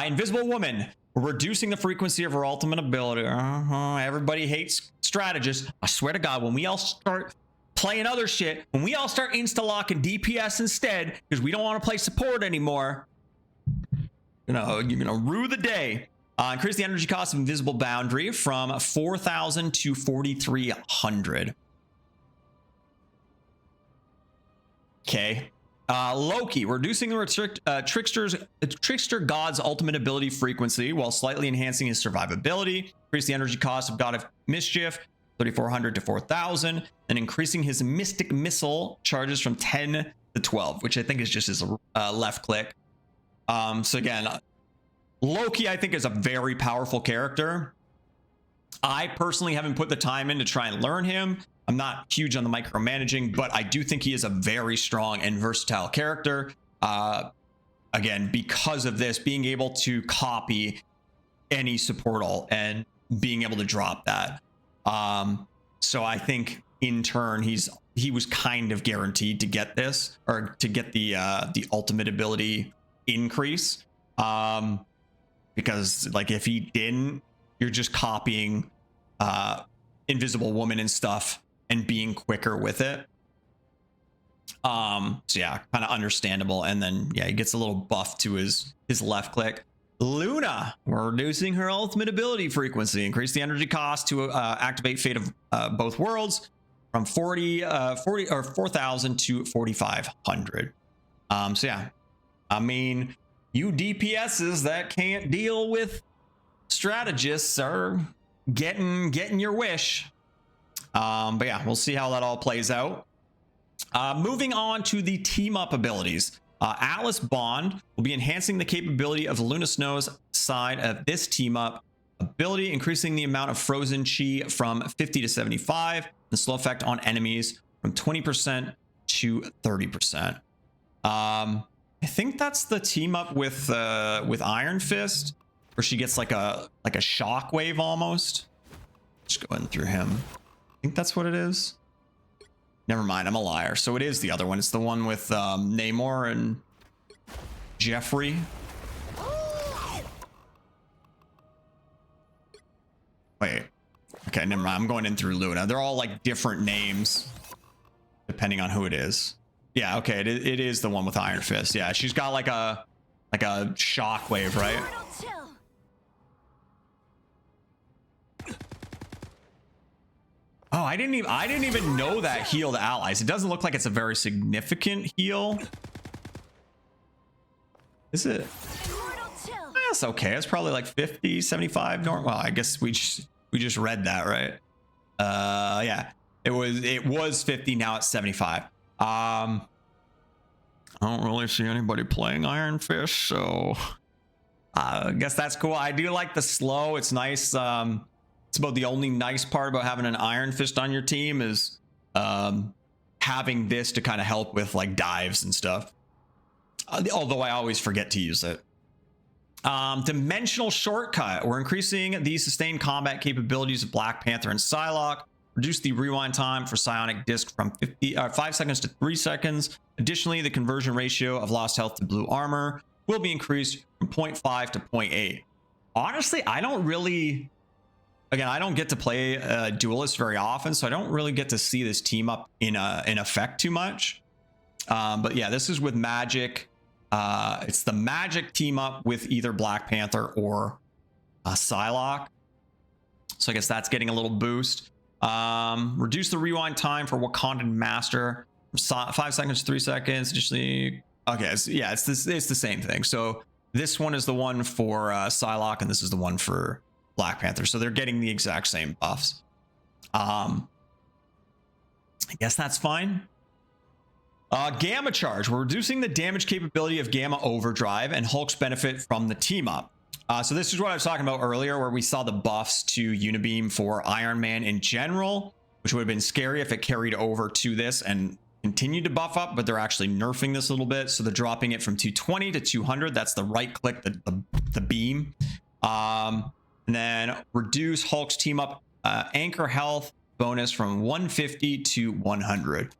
Invisible Woman, reducing the frequency of her ultimate ability. Everybody hates strategists. I swear to God, when we all start playing other shit, when we all start insta-locking DPS instead, because we don't want to play support anymore, you're gonna rue the day. Increase the energy cost of Invisible Boundary from 4,000 to 4,300. Okay. Loki, reducing the Trickster God's ultimate ability frequency while slightly enhancing his survivability. Increase the energy cost of God of Mischief, 3,400 to 4,000, and increasing his Mystic Missile charges from 10 to 12, which I think is just his left click. So again, Loki, I think, is a very powerful character. I personally haven't put the time in to try and learn him. I'm not huge on the micromanaging, but I do think he is a very strong and versatile character. Again, because of this, being able to copy any support ult and being able to drop that. So I think in turn, he was kind of guaranteed to get this, or to get the ultimate ability increase. Because like if he didn't, you're just copying Invisible Woman and stuff and being quicker with it. So yeah, kind of understandable. And then yeah, he gets a little buff to his left click. Luna, reducing her ultimate ability frequency, increase the energy cost to activate Fate of both worlds from 4,000 to 4,500. So yeah, I mean, you DPSs that can't deal with strategists are getting your wish. But yeah, we'll see how that all plays out. Moving on to the team up abilities. Atlas Bond will be enhancing the capability of Luna Snow's side of this team up ability, increasing the amount of frozen chi from 50 to 75, the slow effect on enemies from 20% to 30%. I think that's the team up with Iron Fist, where she gets like a shockwave almost. Just going through him. I think that's what it is. Never mind, I'm a liar. So it is the other one. It's the one with Namor and Jeffrey. Wait. Okay, never mind. I'm going in through Luna. They're all like different names depending on who it is. Yeah, okay, it is the one with Iron Fist. Yeah, she's got like a shockwave, right? Oh, I didn't even know that healed allies. It doesn't look like it's a very significant heal. Is it? That's okay. It's probably like 50, 75 normal. Well, I guess we just read that, right? Yeah. It was 50, now it's 75. I don't really see anybody playing Iron Fist, so I guess that's cool. I do like the slow. It's nice. It's about the only nice part about having an Iron Fist on your team is having this to kind of help with like dives and stuff. Although I always forget to use it. Dimensional shortcut. We're increasing the sustained combat capabilities of Black Panther and Psylocke. Reduce the rewind time for Psionic Disc from 5 seconds to 3 seconds. Additionally, the conversion ratio of lost health to blue armor will be increased from 0.5 to 0.8. Honestly, I don't really... Again, I don't get to play Duelist very often, so I don't really get to see this team up in effect too much. But yeah, this is with Magic. It's the Magic team up with either Black Panther or Psylocke. So I guess that's getting a little boost. Reduce the rewind time for Wakandan Master from 5 seconds to 3 seconds. Additionally, okay, so yeah, it's the same thing. So this one is the one for Psylocke, and this is the one for Black Panther. So they're getting the exact same buffs. I guess that's fine. Gamma Charge. We're reducing the damage capability of Gamma Overdrive, and Hulk's benefit from the team up. So this is what I was talking about earlier, where we saw the buffs to Unibeam for Iron Man in general, which would have been scary if it carried over to this and continued to buff up, but they're actually nerfing this a little bit. So they're dropping it from 220 to 200. That's the right click, the beam. And then reduce Hulk's team up anchor health bonus from 150 to 100.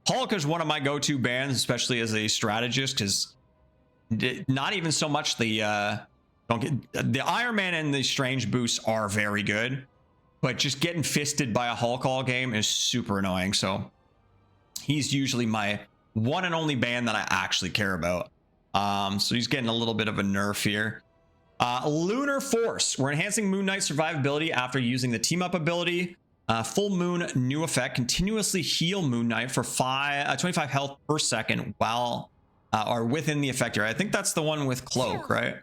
Hulk is one of my go-to bans, especially as a strategist, because not even so much the Iron Man and the Strange boosts are very good, but just getting fisted by a Hulk all game is super annoying. So he's usually my one and only ban that I actually care about. So he's getting a little bit of a nerf here. Lunar Force. We're enhancing Moon Knight's survivability after using the team up ability. Full Moon new effect. Continuously heal Moon Knight for 25 health per second while or within the effect area. I think that's the one with Cloak, right?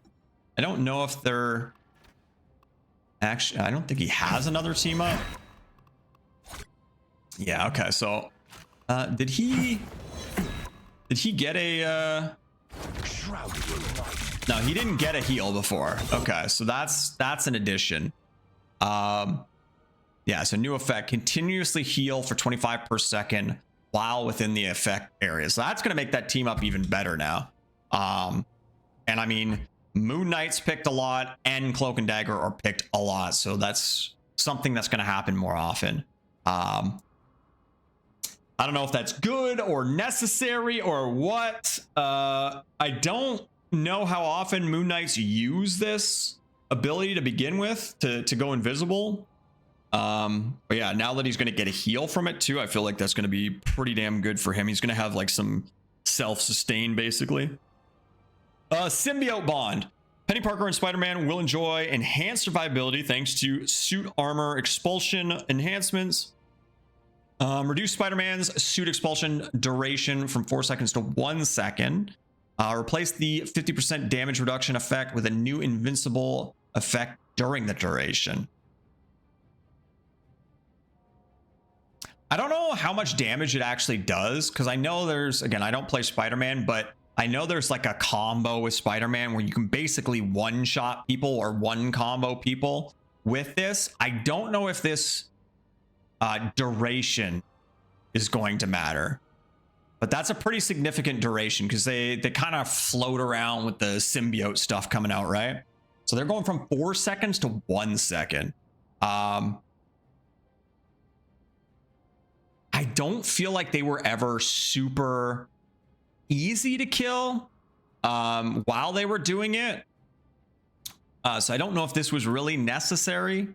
I don't know if they're actually, I don't think he has another team up. Yeah, okay. So did he get a no, he didn't get a heal before. Okay, so that's an addition. Yeah, so new effect, continuously heal for 25 per second while within the effect area. So that's going to make that team up even better now. And I mean, Moon Knight's picked a lot and Cloak and Dagger are picked a lot. So that's something that's going to happen more often. I don't know if that's good or necessary or what. I don't know how often Moon Knights use this ability to begin with to go invisible. But yeah, now that he's going to get a heal from it too, I feel like that's going to be pretty damn good for him. He's going to have like some self-sustain basically. Symbiote Bond. Penny Parker and Spider-Man will enjoy enhanced survivability thanks to suit armor expulsion enhancements. Reduce Spider-Man's suit expulsion duration from 4 seconds to 1 second. Replace the 50% damage reduction effect with a new invincible effect during the duration. I don't know how much damage it actually does, because I know there's, again, I don't play Spider-Man, but I know there's like a combo with Spider-Man where you can basically one-shot people or one combo people with this. I don't know if this duration is going to matter, but that's a pretty significant duration because they kind of float around with the symbiote stuff coming out, right? So they're going from 4 seconds to 1 second. I don't feel like they were ever super easy to kill while they were doing it. So I don't know if this was really necessary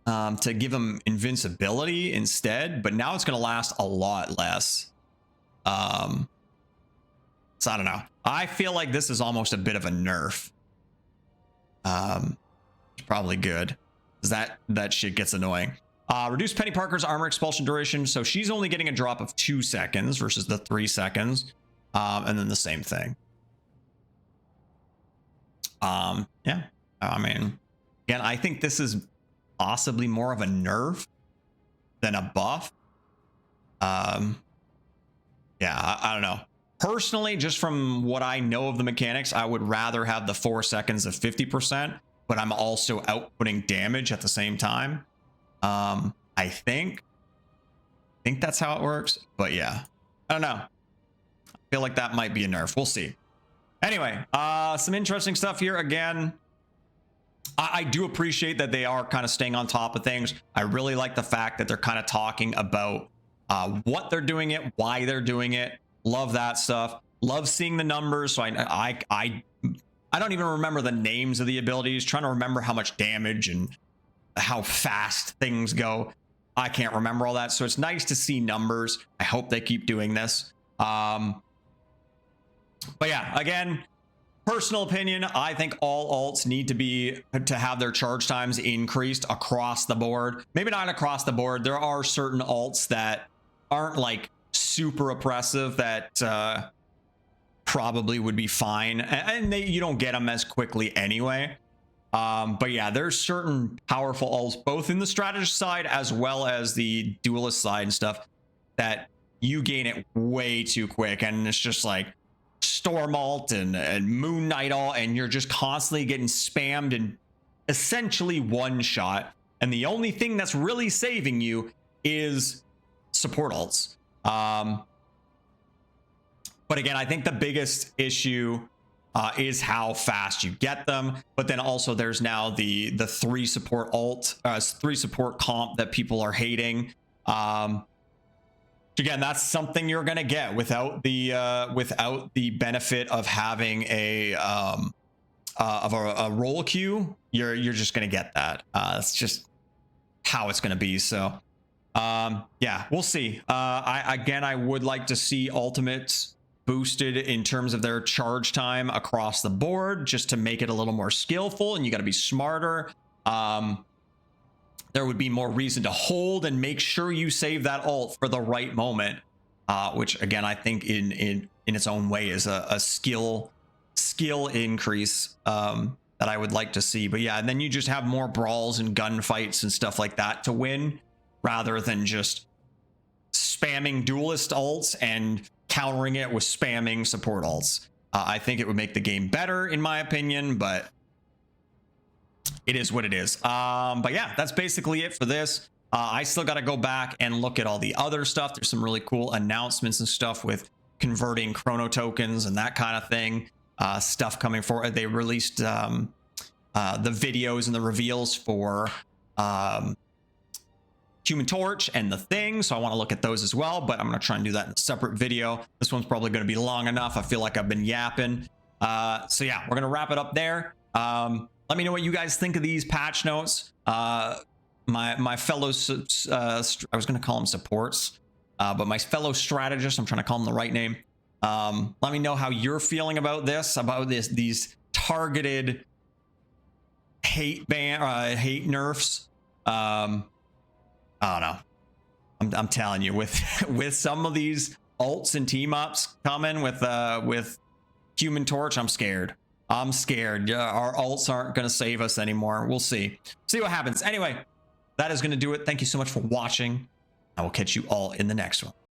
to give them invincibility instead, but now it's going to last a lot less. So I don't know. I feel like this is almost a bit of a nerf. It's probably good, because that shit gets annoying. Reduce Penny Parker's armor expulsion duration, so she's only getting a drop of 2 seconds versus the 3 seconds, and then the same thing. Yeah, I mean, again, I think this is possibly more of a nerf than a buff. Yeah, I don't know. Personally, just from what I know of the mechanics, I would rather have the 4 seconds of 50%, but I'm also outputting damage at the same time. I think that's how it works, but yeah, I don't know. I feel like that might be a nerf. We'll see. Anyway, some interesting stuff here. Again, I do appreciate that they are kind of staying on top of things. I really like the fact that they're kind of talking about what they're doing it, why they're doing it. Love that stuff. Love seeing the numbers. So I don't even remember the names of the abilities. Trying to remember how much damage and how fast things go. I can't remember all that. So it's nice to see numbers. I hope they keep doing this. But yeah, again, personal opinion, I think all alts need to have their charge times increased across the board. Maybe not across the board. There are certain alts that aren't like super oppressive that probably would be fine, and you don't get them as quickly anyway. But yeah, there's certain powerful alts both in the strategist side as well as the duelist side and stuff that you gain it way too quick, and it's just like Storm alt and Moon Knight alt, and you're just constantly getting spammed and essentially one shot, and the only thing that's really saving you is support alts. But again, I think the biggest issue is how fast you get them, but then also there's now the 3 support alt 3 support comp that people are hating. Again, that's something you're gonna get without the benefit of having a roll queue. You're just gonna get that. It's just how it's gonna be. So yeah, we'll see. I would like to see ultimates boosted in terms of their charge time across the board, just to make it a little more skillful, and you got to be smarter. There would be more reason to hold and make sure you save that ult for the right moment, which again, I think in its own way is a skill increase that I would like to see. But yeah, and then you just have more brawls and gunfights and stuff like that to win, rather than just spamming duelist ults and countering it with spamming support alts. I think it would make the game better, in my opinion, but it is what it is. But yeah, that's basically it for this. I still got to go back and look at all the other stuff. There's some really cool announcements and stuff with converting chrono tokens and that kind of thing. Stuff coming forward. They released the videos and the reveals for Human Torch and the Thing, so I want to look at those as well, but I'm going to try and do that in a separate video. This one's probably going to be long enough. I feel like I've been yapping. So yeah, we're going to wrap it up there. Let me know what you guys think of these patch notes. My fellow I was going to call them supports, but my fellow strategists, I'm trying to call them the right name. Let me know how you're feeling about these targeted hate nerfs. I don't know. I'm telling you, with some of these ults and team ups coming with Human Torch, I'm scared. Our ults aren't going to save us anymore. We'll see what happens. Anyway, that is going to do it. Thank you so much for watching. I will catch you all in the next one.